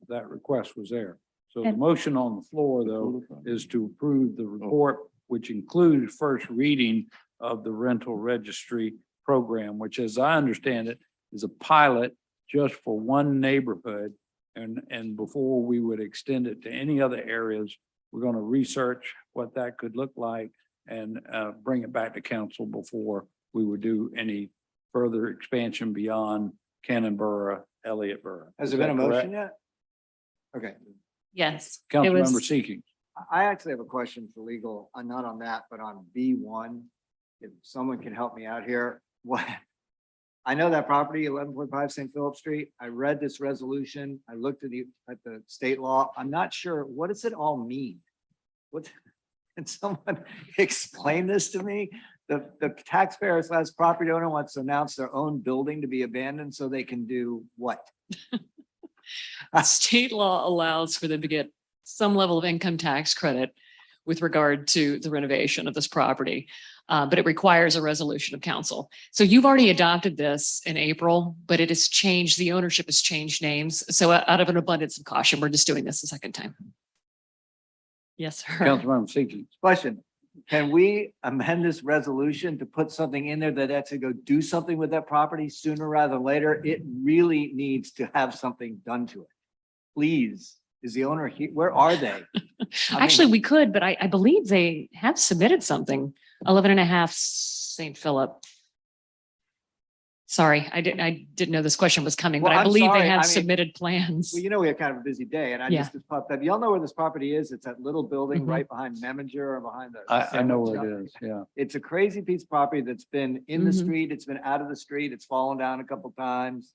That request was there. So the And- motion on the floor, though, is to approve the report, which included first reading of the rental registry program, which, as I understand it, is a pilot just for one neighborhood. And before we would extend it to any other areas, we're going to research what that could look like and bring it back to council before we would do any further expansion beyond Cannonboro, Elliottboro. Has Is there been a that motion correct? yet? Okay. Yes. it Councilmember was- Seeking. I actually have a question for legal, not on that, but on B1. If someone can help me out here, what? I know that property, 11.5 St. Philip Street. I read this resolution. I looked at the state law. I'm not sure, what does it all mean? What, can someone explain this to me? The taxpayer / property owner wants to announce their own building to be abandoned so they can do what? State law allows for them to get some level of income tax credit with regard to the renovation of this property. But it requires a resolution of council. So you've already adopted this in April, but it has changed, the ownership has changed names. So out of an abundance of caution, we're just doing this a second time. Yes, sir. Councilmember Seeking. Question, can we amend this resolution to put something in there that has to go do something with that property sooner rather than later? It really needs to have something done to it. Please, is the owner here? Where are they? Actually, we could, but I believe they have submitted something, 11.5 St. Philip. Sorry, I didn't know this question was coming, but Well, I I'm believe sorry. they I have mean, submitted plans. Well, you know, we had kind of a busy day and Yeah. just popped up. Y'all know where this property is? It's that little building Mhm. right behind Meminger or behind the. I know sandwich where shop. it is, yeah. It's a crazy piece of property that's been in the Mhm. street. It's been out of the street. It's fallen down a couple times.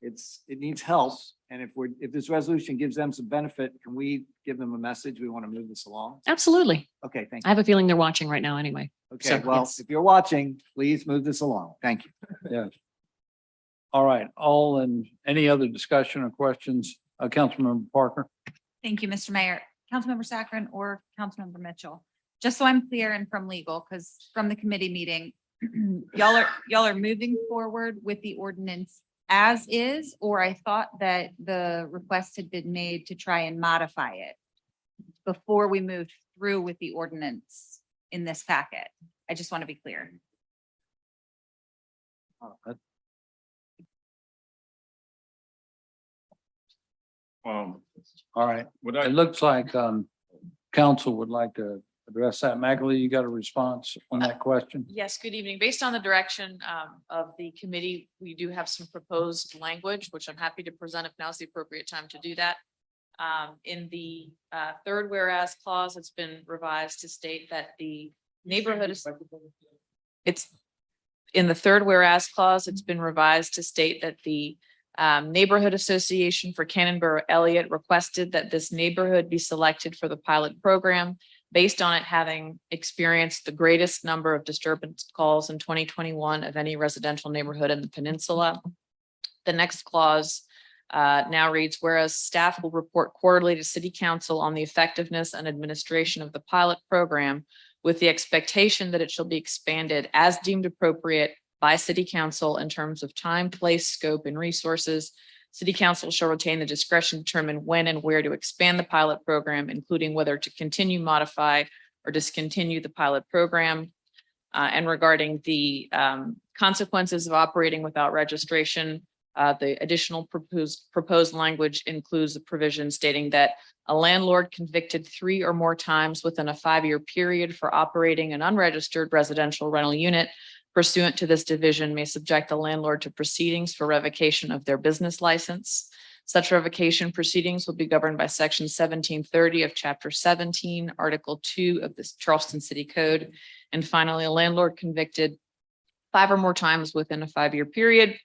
It needs help. And if this resolution gives them some benefit, can we give them a message? We want to move this along. Absolutely. Okay, thank I have a feeling they're watching right now anyway. you. Okay, so, well, yes. if you're watching, please move this along. Thank you. Yes. All right, any other discussion or questions? Councilmember Parker? Thank you, Mr. Mayor. Councilmember Saccharin or Councilmember Mitchell. Just so I'm clear and from legal, because from the committee meeting, y'all are moving forward with the ordinance as is, or I thought that the request had been made to try and modify it before we moved through with the ordinance in this packet. I just want to be clear. All right, it looks like council would like to address that. Magali, you got a response on that question? Yes, good evening. Based on the direction of the committee, we do have some proposed language, which I'm happy to present if now's the appropriate time to do that. In the third whereas clause, it's been revised to state that the neighborhood is. It's in the third whereas clause, it's been revised to state that the Neighborhood Association for Cannonboro Elliott requested that this neighborhood be selected for the pilot program based on it having experienced the greatest number of disturbance calls in 2021 of any residential neighborhood in the peninsula. The next clause now reads, whereas staff will report quarterly to City Council on the effectiveness and administration of the pilot program with the expectation that it shall be expanded as deemed appropriate by City Council in terms of time, place, scope, and resources. City Council shall retain the discretion to determine when and where to expand the pilot program, including whether to continue, modify, or discontinue the pilot program. And regarding the consequences of operating without registration, the additional proposed language includes a provision stating that a landlord convicted 3 or more times within a 5-year period for operating an unregistered residential rental unit pursuant to this division may subject the landlord to proceedings for revocation of their business license. Such revocation proceedings will be governed by section 1730 of chapter 17, article 2 of the Charleston City Code. And finally, a landlord convicted 5 or more times within a 5-year period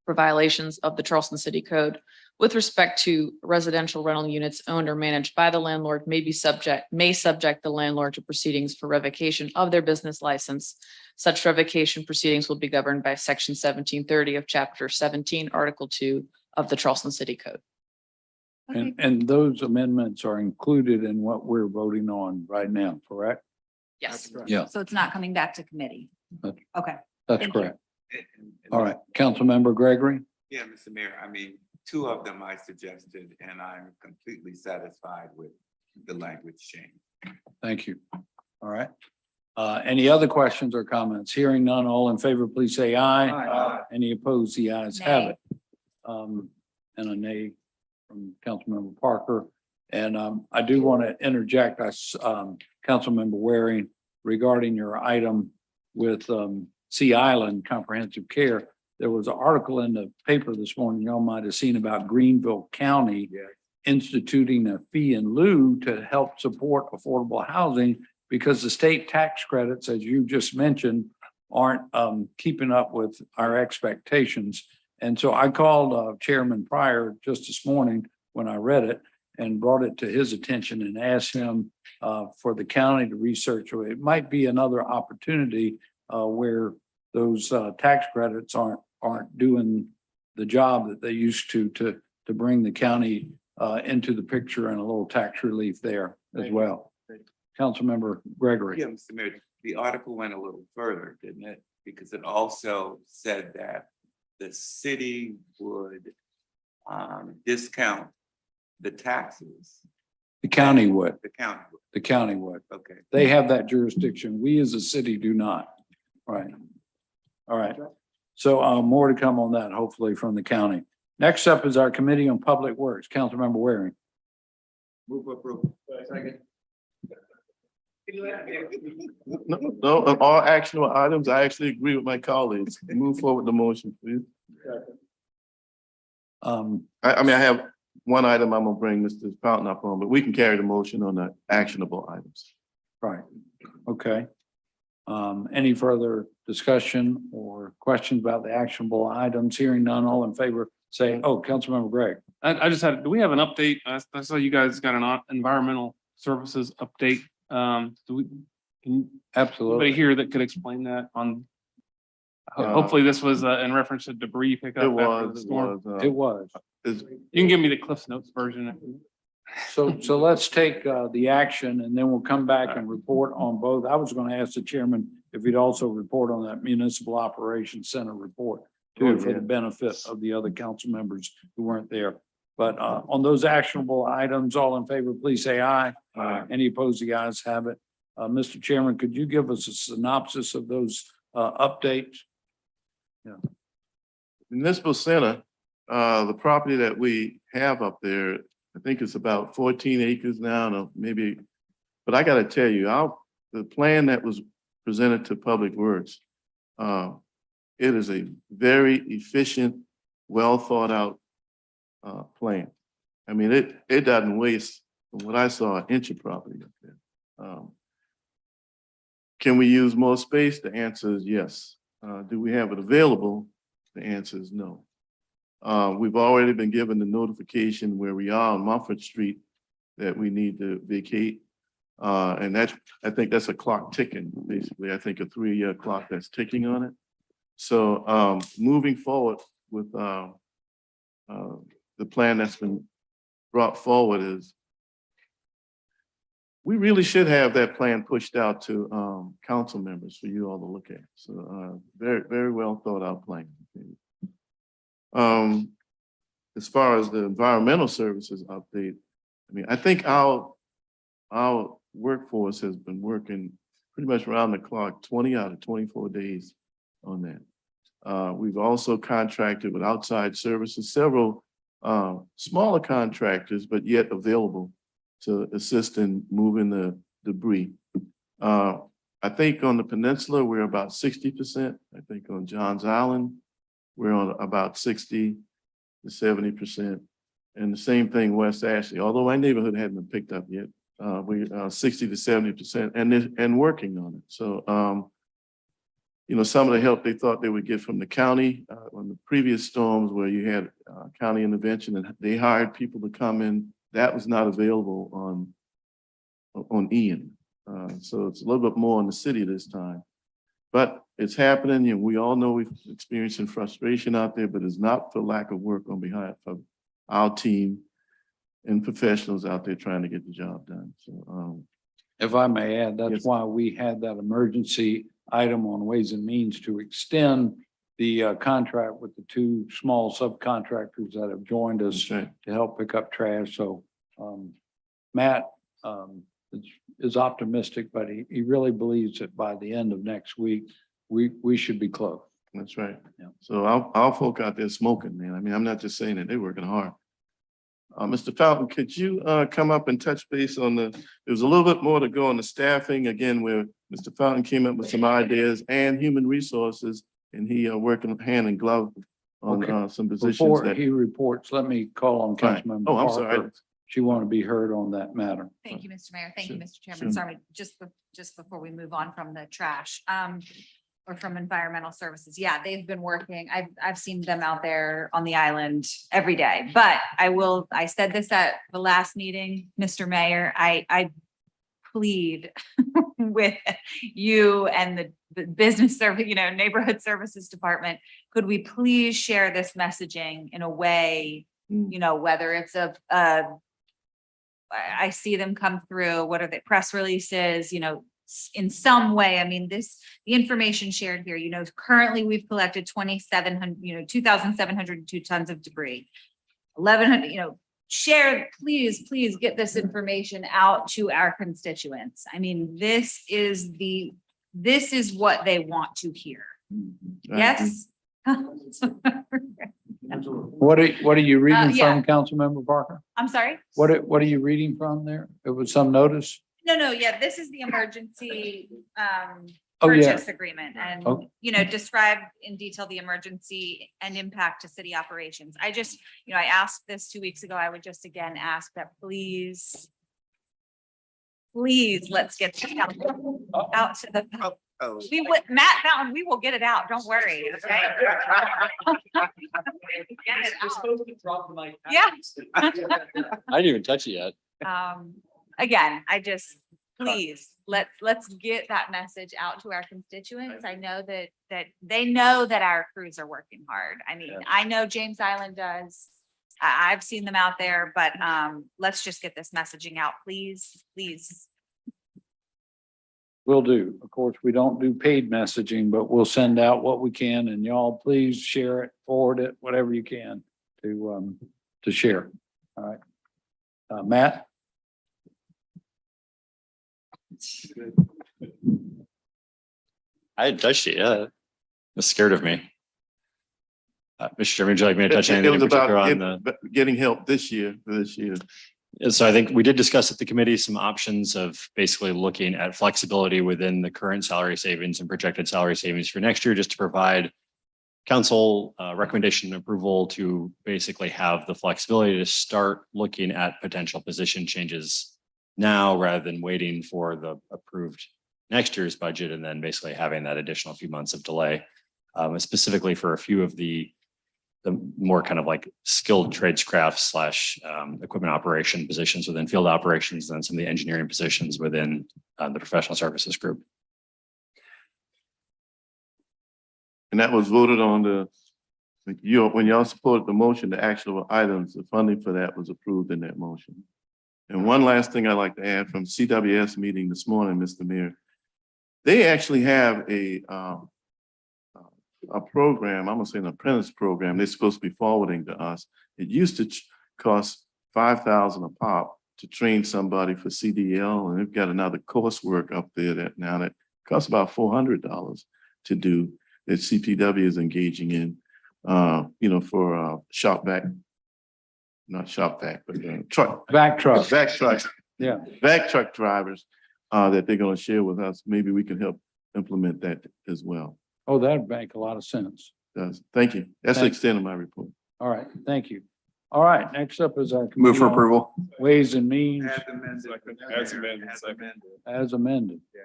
for violations of the Charleston City Code with respect to residential rental units owned or managed by the landlord may subject the landlord to proceedings for revocation of their business license. Such revocation proceedings will be governed by section 1730 of chapter 17, article 2 of the Charleston City Code. And those amendments are included in what we're voting on right now, correct? Yes. Yeah, So it's not coming back to committee. That's- Okay. that's Thank you. correct. All right, Councilmember Gregory? Yeah, Mr. Mayor, I mean, two of them I suggested, and I'm completely satisfied with the language change. Thank you. All right. Any other questions or comments? Hearing none, all in favor, please say aye. Aye. Any opposed, the ayes have Nay. it. And a nay from Councilmember Parker. And I do want to interject, Councilmember Waring, regarding your item with Sea Island Comprehensive Care. There was an article in the paper this morning, y'all might have seen, about Greenville County instituting a fee in lieu to help support affordable housing because the state tax credits, as you just mentioned, aren't keeping up with our expectations. And so I called Chairman Pryor just this morning when I read it and brought it to his attention and asked him for the county to research. It might be another opportunity where those tax credits aren't doing the job that they used to bring the county into the picture and a little tax relief there as well. Councilmember Gregory. Yeah, Mr. Mayor, the article went a little further, didn't it? Because it also said that the city would discount the taxes. The county would. The county would. The county would. Okay. They have that jurisdiction. We as a city do not. Right. All right. So more to come on that, hopefully from the county. Next up is our Committee on Public Works. Councilmember Waring. Move approval. Second. No, on all actionable items, I actually agree with my colleagues. Move forward the motion, please. I mean, I have one item I'm gonna bring Mr. Fountain up on, but we can carry the motion on the actionable items. Right. Okay. Any further discussion or questions about the actionable items? Hearing none, all in favor, say, oh, Councilmember Gregg. I just had, do we have an update? I saw you guys got an environmental services update. Do we, can Absolutely. anybody here that could explain that on? Hopefully this was in reference to debris pickup. It after the was, storm. It was. Is- You can give me the Cliff's Notes version. So let's take the action and then we'll come back and report on both. I was going to ask the chairman if he'd also report on that municipal operations center report too, for the benefit of the other council members who weren't there. But on those actionable items, all in favor, please say aye. Aye. Any opposed, the ayes have it. Mr. Chairman, could you give us a synopsis of those updates? Municipal Center, the property that we have up there, I think it's about 14 acres now, no, maybe, but I gotta tell you, the plan that was presented to Public Works, it is a very efficient, well thought out plan. I mean, it doesn't waste, from what I saw, an inch of property up there. Can we use more space? The answer is yes. Do we have it available? The answer is no. We've already been given the notification where we are on Mumford Street that we need to vacate. And I think that's a clock ticking, basically. I think a 3-year clock that's ticking on it. So moving forward with the plan that's been brought forward is we really should have that plan pushed out to council members for you all to look at. So very, very well thought out plan. As far as the environmental services update, I mean, I think our workforce has been working pretty much around the clock, 20 out of 24 days on that. We've also contracted with outside services, several smaller contractors, but yet available to assist in moving the debris. I think on the peninsula, we're about 60%. I think on Johns Island, we're on about 60 to 70%. And the same thing West Ashley, although my neighborhood hadn't been picked up yet, we 60 to 70% and working on it. So you know, some of the help they thought they would get from the county, on the previous storms where you had, county intervention and they hired people to come in, that was not available on Ian. So it's a little bit more in the city this time. But it's happening, and we all know we've experiencing frustration out there, but it's not for lack of work on behalf of our team and professionals out there trying to get the job done. So, If I may add, that's Yes. why we had that emergency item on Ways and Means to extend the contract with the two small subcontractors that have joined us that's right. to help pick up trash. So Matt is optimistic, but he really believes that by the end of next week, we should be close. That's right. Yeah. So our folk out there smoking, man. I mean, I'm not just saying it, they're working hard. Mr. Fountain, could you come up and touch base on there was a little bit more to go on the staffing, again, where Mr. Fountain came up with some ideas and human resources, and he working hand in glove on Okay. some positions Before that. he reports, let me call on Right. Councilmember Oh, I'm sorry. Parker. She want to be heard on that matter. Thank you, Mr. Mayor. Thank you, Sure, Mr. Chairman. sure. Sorry, just before we move on from the trash, or from environmental services. Yeah, they've been working. I've seen them out there on the island every day. But I said this at the last meeting, Mr. Mayor, I plead with you and the business service, neighborhood services department. Could we please share this messaging in a way, whether it's I see them come through, what are the press releases, in some way. I mean, the information shared here, currently we've collected 2,702 tons of debris. 1,100, share, please get this information out to our constituents. I mean, this is what they want to hear. Yes? What are you reading yeah. from, Councilmember Parker? I'm sorry? What are you reading from there? It was some notice? No, yeah, this is the emergency Oh, yeah. purchase agreement and, Oh. describe in detail the emergency and impact to city operations. I just, I asked this 2 weeks ago. I would just again ask that please, let's get this out to the, Matt Fountain, we will get it out. Don't worry, okay? Get it out. Yeah. I didn't even touch it yet. Again, please, let's get that message out to our constituents. I know that they know that our crews are working hard. I mean, I know James Island does. I've seen them out there, but let's just get this messaging out, please. Will do. Of course, we don't do paid messaging, but we'll send out what we can, and y'all please share it, forward it, whatever you can to share. All right. Matt? I hadn't touched it yet. It's scared of me. Mr. Chairman, would you like me to touch anything in particular on the? Getting help this year. So I think we did discuss at the committee some options of basically looking at flexibility within the current salary savings and projected salary savings for next year, just to provide council recommendation and approval to basically have the flexibility to start looking at potential position changes now rather than waiting for the approved next year's budget and then basically having that additional few months of delay. Specifically for a few of the more kind of like skilled tradescraft / equipment operation positions within field operations and some of the engineering positions within the professional services group. And that was voted on when y'all supported the motion, the actual items, the funding for that was approved in that motion. And one last thing I'd like to add from CWS meeting this morning, Mr. Mayor, they actually have a program, I'm gonna say an apprentice program, they're supposed to be forwarding to us. It used to cost $5,000 a pop to train somebody for CDL, and they've got another coursework up there that costs about $400 to do, that CPW is engaging in, for not shop vac, but truck. Vac truck. Vac trucks. Yeah. Vac truck drivers that they're gonna share with us. Maybe we can help implement that as well. Oh, that'd make a lot of sense. Thank you. That's the Thanks. extent of my report. All right, thank you. All right, next up is our. Move for committee on approval. Ways and Means As amended. as amended. Yeah.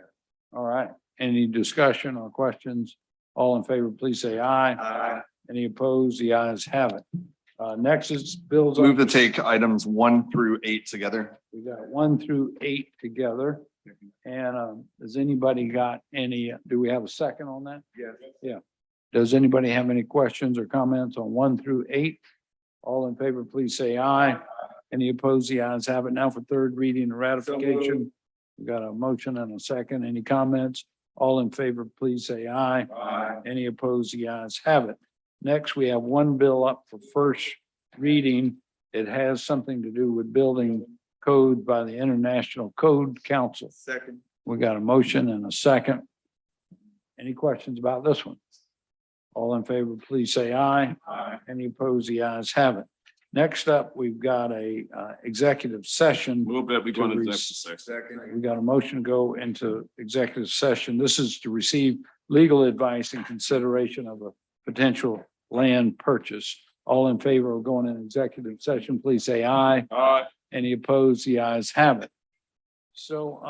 All right, any discussion or questions? All in favor, please say aye. Aye. Any opposed? The ayes have it. Next is bills. Move to take items 1 through 8 together. We got 1 through 8 together. And has anybody got any, do we have a second on that? Yes. Yeah. Does anybody have any questions or comments on 1 through 8? All in favor, please say aye. Any opposed? The ayes have it. Now for third reading and ratification. We got a motion and a second. Any comments? All in favor, please say aye. Aye. Any opposed? The ayes have it. Next, we have one bill up for first reading. It has something to do with building code by the International Code Council. Second. We got a motion and a second. Any questions about this one? All in favor, please say aye. Aye. Any opposed? The ayes have it. Next up, we've got a executive session. Move that we go to into rec- executive session. We got a motion to go into executive session. This is to receive legal advice in consideration of a potential land purchase. All in favor of going in executive session, please say aye. Aye. Any opposed? The ayes have it. So,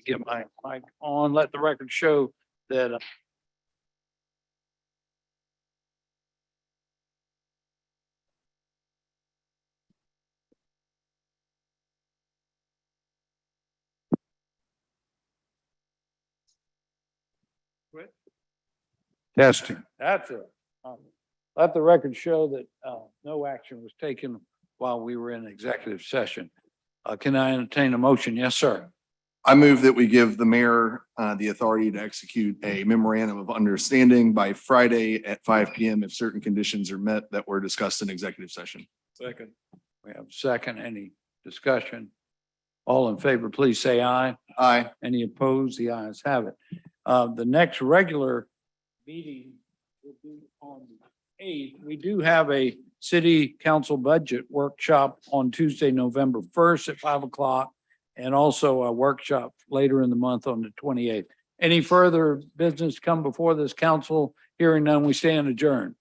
Get my mic on, let the record show that testing. That's it. Let the record show that no action was taken while we were in executive session. Can I entertain a motion? Yes, sir. I move that we give the mayor the authority to execute a memorandum of understanding by Friday at 5 PM if certain conditions are met that were discussed in executive session. Second. We have a second. Any discussion? All in favor, please say aye. Aye. Any opposed? The ayes have it. The next regular meeting will be on the 8th. We do have a city council budget workshop on Tuesday, November 1st at 5 o'clock. And also a workshop later in the month on the 28th. Any further business come before this council? Hearing none, we stand adjourned.